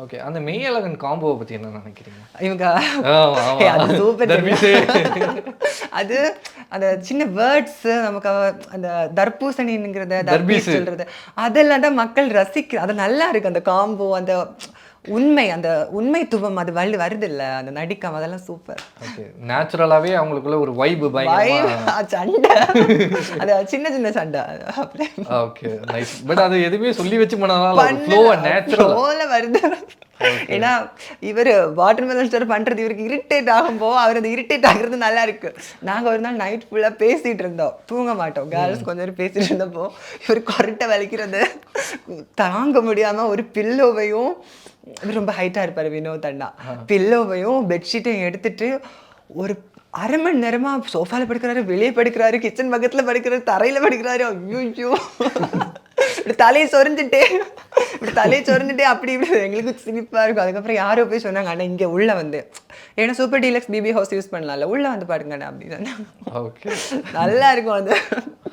Okay. அந்த மெய்யழகன் காம்போவ பத்தி என்ன நினைக்கிறீங்க? இவங்க ஆமா, ஆமா. அது சூப்பர். தர்பீஸு. அது அந்த சின்ன வேர்ட்ஸ் நமக்கு அந்த தர்பூசணிங்கிறத தர்பீஸ் தர்பீஸு. சொல்றது அதெல்லாம் தான் மக்கள் அது நல்லா இருக்கு அந்த காம்போ அந்த உண்மை அந்த உண்மைத்துவம் அது வருது இல்ல அந்த நடிக்கம் அதெல்லாம் சூப்பர். ஓகே. நேச்சுரலாவே அவங்களுக்குள்ள ஒரு வைப் பயங்கரமா சண்டை அது சின்ன சின்ன சண்டை அப்படியே ஓகே. நைஸ். பட் அது எதுவுமே சொல்லி வச்சு பண்ணனால ஃப்ளோவா நேச்சுரலா வருது. ஏன்னா இவர் வாட்டர் மெலன் ஸ்டோர் பண்றது இவருக்கு இரிட்டேட் ஆகும்போ அவர் அந்த இரிட்டேட் ஆகுறது நல்லா இருக்கு. நாங்க ஒரு நாள் நைட் ஃபுல்லா பேசிட்டு இருந்தோம், தூங்க மாட்டோம், கேர்ள்ஸ் கொஞ்ச நேரம் பேசிட்டு இருந்தப்போ இவர் கொரட்டை வலிக்கிறது தாங்க முடியாம ஒரு பில்லோவையும், ரொம்ப ஹைட்டா இருப்பாரு வினோத் அண்ணா, பில்லோவையும் பெட்ஷீட்டையும் எடுத்துட்டு ஒரு அரை மணி நேரமா சோஃபால படுக்கிறாரு, வெளியே படுக்கிறாரு, கிச்சன் பக்கத்துல படுக்கிறாரு, தரையில படுக்கிறாரு. ஐயோ இப்படி தலையை சொரிஞ்சுட்டே அப்படி இப்படி எங்களுக்கு சிரிப்பா இருக்கும். அதுக்கப்புறம் யாரோ போய் சொன்னாங்க, அண்ணா இங்க உள்ள வந்து ஏன்னா super deluxe BB house use பண்ணலாம்ல, உள்ள வந்து பாருங்க அப்படின்னு. ஓகே. நல்லா இருக்கும் அது.